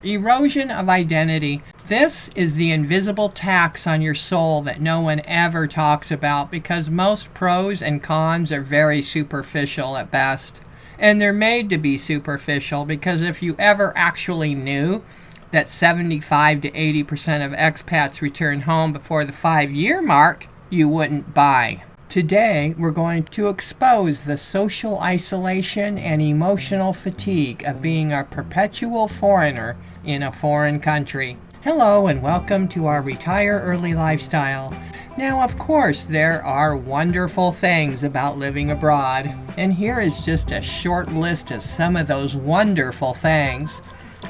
Erosion of identity. This is the invisible tax on your soul that no one ever talks about because most pros and cons are very superficial at best. And they're made to be superficial because if you ever actually knew that 75 to 80% of expats return home before the 5-year mark, you wouldn't buy. Today, we're going to expose the social isolation and emotional fatigue of being a perpetual foreigner in a foreign country. Hello and welcome to our Retire Early lifestyle. Now, of course, there are wonderful things about living abroad, and here is just a short list of some of those wonderful things.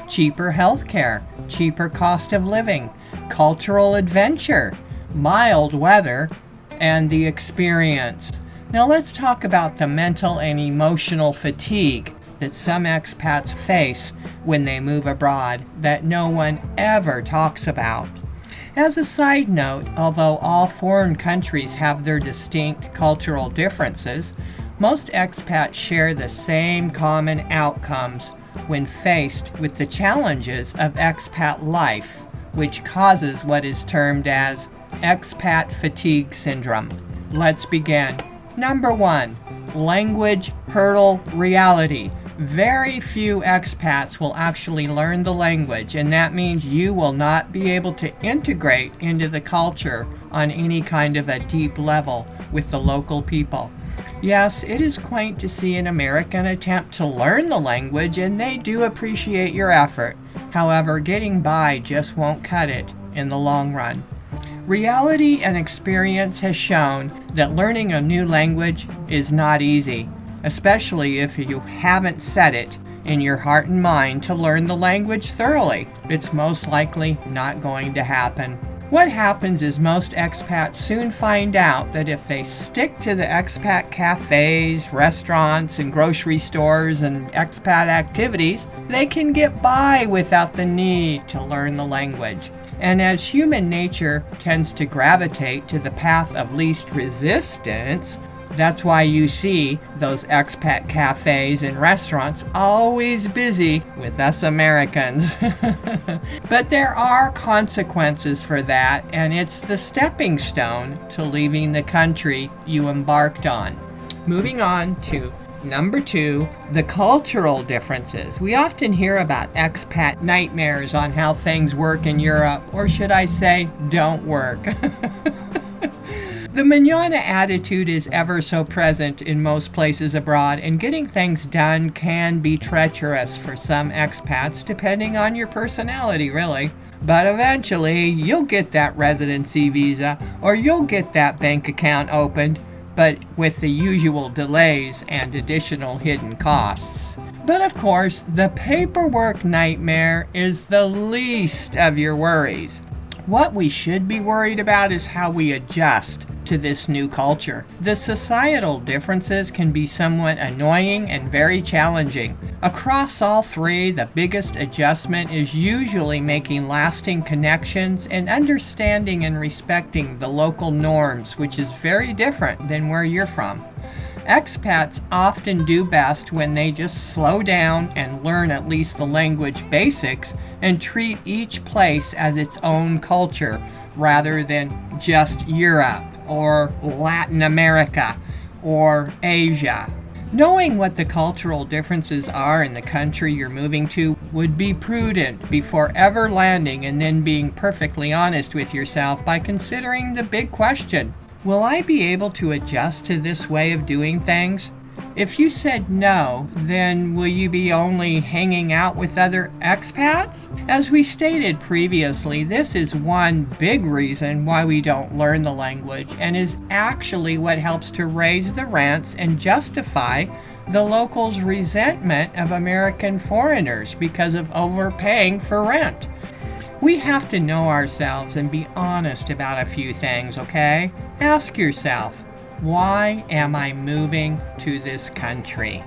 Cheaper healthcare, cheaper cost of living, cultural adventure, mild weather, and the experience. Now let's talk about the mental and emotional fatigue that some expats face when they move abroad that no one ever talks about. As a side note, although all foreign countries have their distinct cultural differences, most expats share the same common outcomes when faced with the challenges of expat life, which causes what is termed as Expat Fatigue syndrome. Let's begin. Number 1, language hurdle reality. Very few expats will actually learn the language, and that means you will not be able to integrate into the culture on any kind of a deep level with the local people. Yes, it is quaint to see an American attempt to learn the language, and they do appreciate your effort. However, getting by just won't cut it in the long run. Reality and experience has shown that learning a new language is not easy, especially if you haven't set it in your heart and mind to learn the language thoroughly. It's most likely not going to happen. What happens is most expats soon find out that if they stick to the expat cafes, restaurants, and grocery stores and expat activities, they can get by without the need to learn the language. And as human nature tends to gravitate to the path of least resistance, that's why you see those expat cafes and restaurants always busy with us Americans. But there are consequences for that, and it's the stepping stone to leaving the country you embarked on. Moving on to Number 2, the cultural differences. We often hear about expat nightmares on how things work in Europe, or should I say, don't work. The mañana attitude is ever so present in most places abroad, and getting things done can be treacherous for some expats, depending on your personality, really. But eventually, you'll get that residency visa, or you'll get that bank account opened, but with the usual delays and additional hidden costs. But of course, the paperwork nightmare is the least of your worries. What we should be worried about is how we adjust to this new culture. The societal differences can be somewhat annoying and very challenging. Across all three, the biggest adjustment is usually making lasting connections and understanding and respecting the local norms, which is very different than where you're from. Expats often do best when they just slow down and learn at least the language basics and treat each place as its own culture rather than just Europe or Latin America or Asia. Knowing what the cultural differences are in the country you're moving to would be prudent before ever landing, and then being perfectly honest with yourself by considering the big question: will I be able to adjust to this way of doing things? If you said no, then will you be only hanging out with other expats? As we stated previously, this is one big reason why we don't learn the language, and is actually what helps to raise the rents and justify the locals' resentment of American foreigners because of overpaying for rent. We have to know ourselves and be honest about a few things, okay? Ask yourself, why am I moving to this country?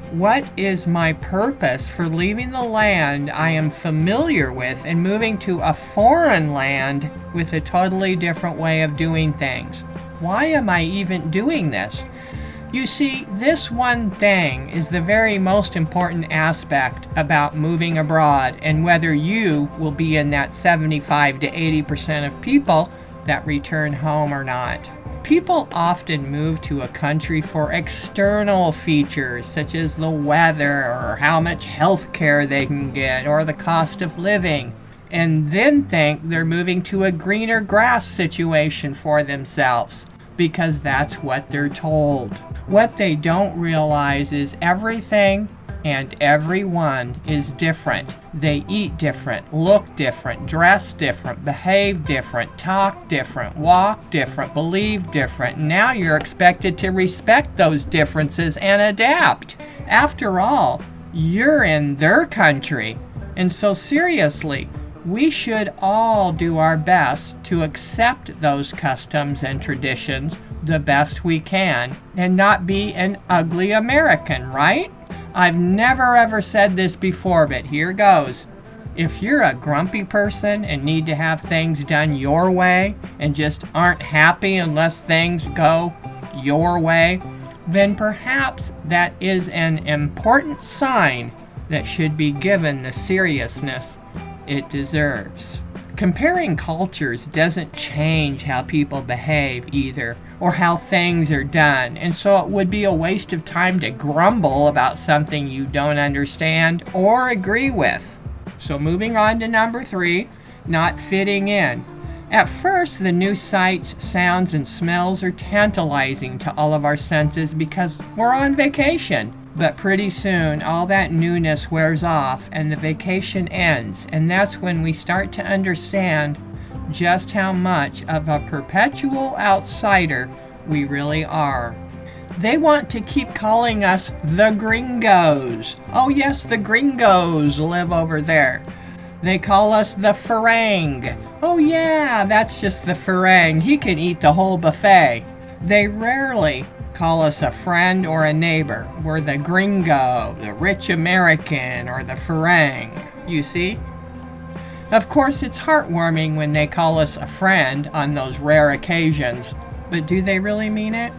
What is my purpose for leaving the land I am familiar with and moving to a foreign land with a totally different way of doing things? Why am I even doing this? You see, this one thing is the very most important aspect about moving abroad and whether you will be in that 75 to 80% of people that return home or not. People often move to a country for external features such as the weather or how much health care they can get or the cost of living, and then think they're moving to a greener grass situation for themselves because that's what they're told. What they don't realize is everything and everyone is different. They eat different, look different, dress different, behave different, talk different, walk different, believe different. Now you're expected to respect those differences and adapt. After all, you're in their country. And so seriously, we should all do our best to accept those customs and traditions the best we can and not be an ugly American, right? I've never ever said this before, but here goes. If you're a grumpy person and need to have things done your way and just aren't happy unless things go your way, then perhaps that is an important sign that should be given the seriousness it deserves. Comparing cultures doesn't change how people behave either, or how things are done, and so it would be a waste of time to grumble about something you don't understand or agree with. So moving on to number 3, not fitting in. At first, the new sights, sounds, and smells are tantalizing to all of our senses because we're on vacation. But pretty soon, all that newness wears off and the vacation ends, and that's when we start to understand just how much of a perpetual outsider we really are. They want to keep calling us the gringos. Oh yes, the gringos live over there. They call us the farang. Oh yeah, that's just the farang. He can eat the whole buffet. They rarely call us a friend or a neighbor. We're the gringo, the rich American, or the farang, you see? Of course, it's heartwarming when they call us a friend on those rare occasions, but do they really mean it?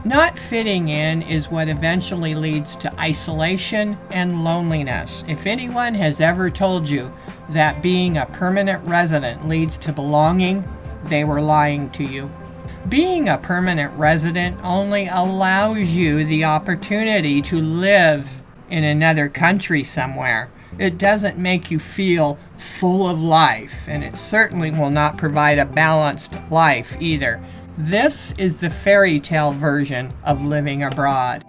Not fitting in is what eventually leads to isolation and loneliness. If anyone has ever told you that being a permanent resident leads to belonging, they were lying to you. Being a permanent resident only allows you the opportunity to live in another country somewhere. It doesn't make you feel full of life, and it certainly will not provide a balanced life either. This is the fairy tale version of living abroad.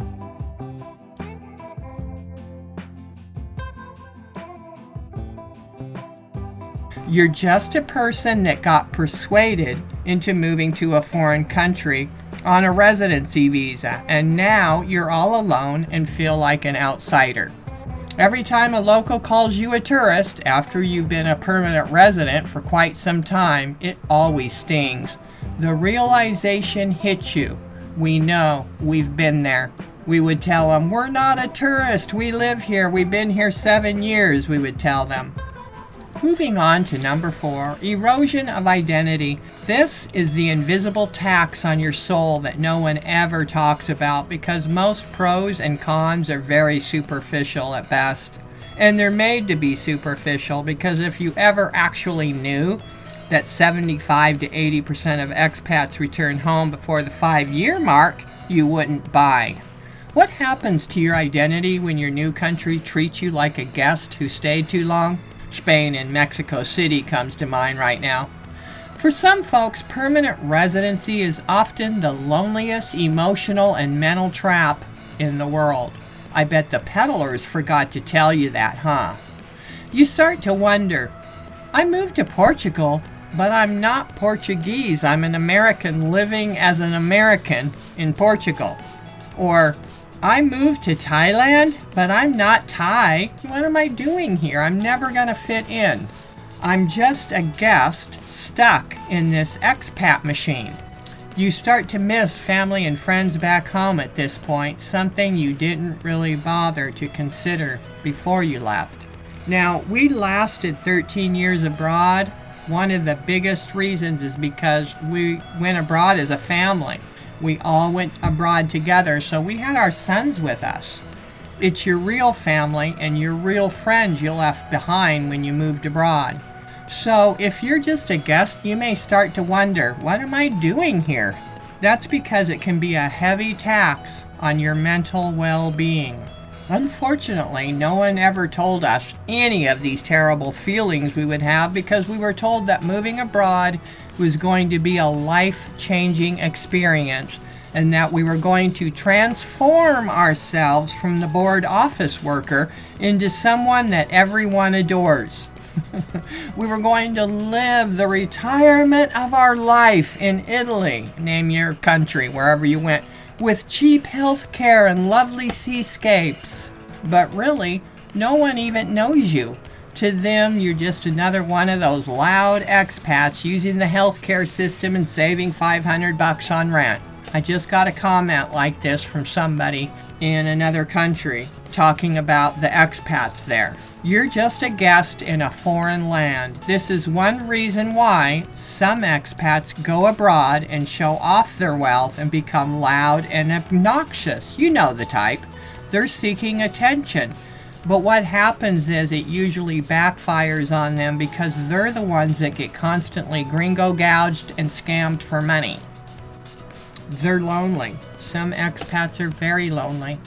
You're just a person that got persuaded into moving to a foreign country on a residency visa, and now you're all alone and feel like an outsider. Every time a local calls you a tourist after you've been a permanent resident for quite some time, it always stings. The realization hits you. We know, we've been there. We would tell them, we're not a tourist, we live here, we've been here 7 years, we would tell them. Moving on to number 4, erosion of identity. This is the invisible tax on your soul that no one ever talks about because most pros and cons are very superficial at best. And they're made to be superficial because if you ever actually knew that 75 to 80% of expats return home before the 5-year mark, you wouldn't buy. What happens to your identity when your new country treats you like a guest who stayed too long? Spain and Mexico City comes to mind right now. For some folks, permanent residency is often the loneliest emotional and mental trap in the world. I bet the peddlers forgot to tell you that, huh? You start to wonder, I moved to Portugal, but I'm not Portuguese. I'm an American living as an American in Portugal. Or, I moved to Thailand, but I'm not Thai. What am I doing here? I'm never gonna fit in. I'm just a guest stuck in this expat machine. You start to miss family and friends back home at this point, something you didn't really bother to consider before you left. Now, we lasted 13 years abroad. One of the biggest reasons is because we went abroad as a family. We all went abroad together, so we had our sons with us. It's your real family and your real friends you left behind when you moved abroad. So if you're just a guest, you may start to wonder, what am I doing here? That's because it can be a heavy tax on your mental well-being. Unfortunately, no one ever told us any of these terrible feelings we would have because we were told that moving abroad was going to be a life-changing experience and that we were going to transform ourselves from the bored office worker into someone that everyone adores. We were going to live the retirement of our life in Italy, name your country, wherever you went, with cheap health care and lovely seascapes. But really, no one even knows you. To them, you're just another one of those loud expats using the healthcare system and saving $500 on rent. I just got a comment like this from somebody in another country talking about the expats there. You're just a guest in a foreign land. This is one reason why some expats go abroad and show off their wealth and become loud and obnoxious. You know the type. They're seeking attention. But what happens is it usually backfires on them because they're the ones that get constantly gringo gouged and scammed for money. They're lonely. Some expats are very lonely.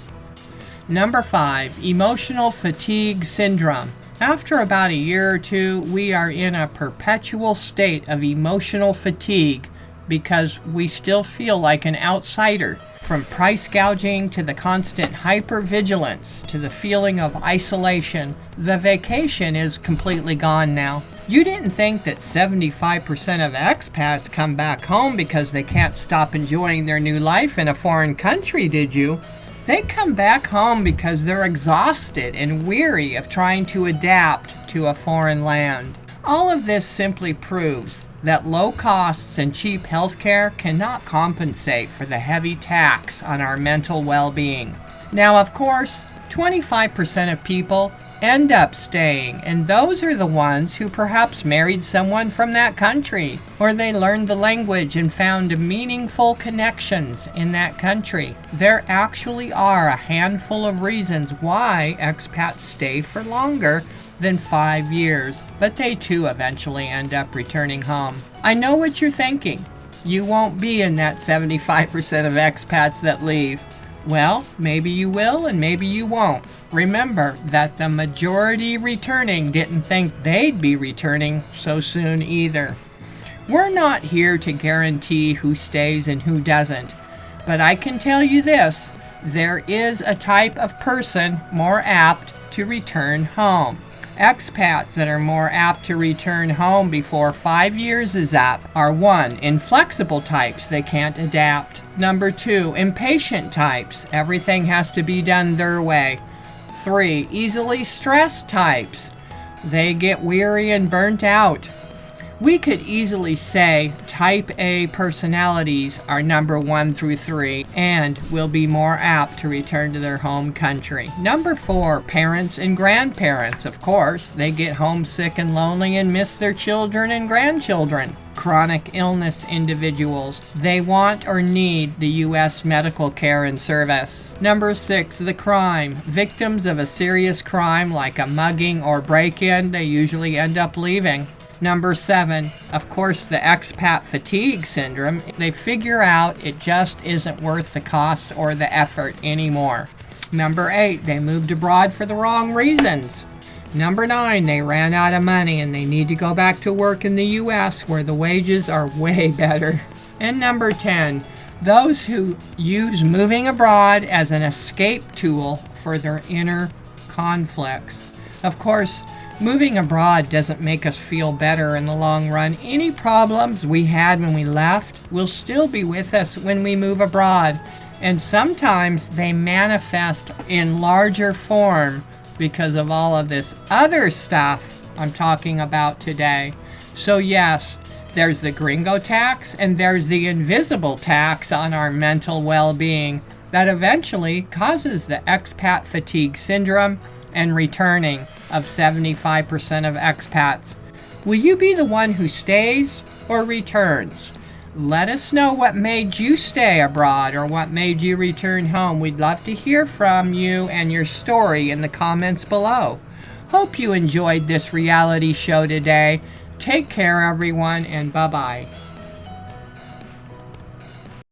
Number 5, emotional fatigue syndrome. After about a year or two, we are in a perpetual state of emotional fatigue because we still feel like an outsider. From price gouging to the constant hypervigilance to the feeling of isolation, the vacation is completely gone now. You didn't think that 75% of expats come back home because they can't stop enjoying their new life in a foreign country, did you? They come back home because they're exhausted and weary of trying to adapt to a foreign land. All of this simply proves that low costs and cheap healthcare cannot compensate for the heavy tax on our mental well-being. Now, of course, 25% of people end up staying, and those are the ones who perhaps married someone from that country, or they learned the language and found meaningful connections in that country. There actually are a handful of reasons why expats stay for longer than 5 years, but they too eventually end up returning home. I know what you're thinking. You won't be in that 75% of expats that leave. Well, maybe you will and maybe you won't. Remember that the majority returning didn't think they'd be returning so soon either. We're not here to guarantee who stays and who doesn't, but I can tell you this, there is a type of person more apt to return home. Expats that are more apt to return home before 5 years is up are 1. Inflexible types, they can't adapt. Number 2. Impatient types, everything has to be done their way. 3. Easily stressed types, they get weary and burnt out. We could easily say type A personalities are number 1 through 3 and will be more apt to return to their home country. Number 4, parents and grandparents. Of course, they get homesick and lonely and miss their children and grandchildren. Chronic illness individuals. They want or need the U.S. medical care and service. Number 6, the crime. Victims of a serious crime like a mugging or break-in, they usually end up leaving. Number 7, of course, the expat fatigue syndrome. They figure out it just isn't worth the costs or the effort anymore. Number 8, they moved abroad for the wrong reasons. Number 9, they ran out of money and they need to go back to work in the U.S. where the wages are way better. And number 10, those who use moving abroad as an escape tool for their inner conflicts. Of course, moving abroad doesn't make us feel better in the long run. Any problems we had when we left will still be with us when we move abroad. And sometimes they manifest in larger form because of all of this other stuff I'm talking about today. So yes, there's the gringo tax and there's the invisible tax on our mental well-being that eventually causes the expat fatigue syndrome and returning of 75% of expats. Will you be the one who stays or returns? Let us know what made you stay abroad or what made you return home. We'd love to hear from you and your story in the comments below. Hope you enjoyed this reality show today. Take care, everyone, and bye-bye.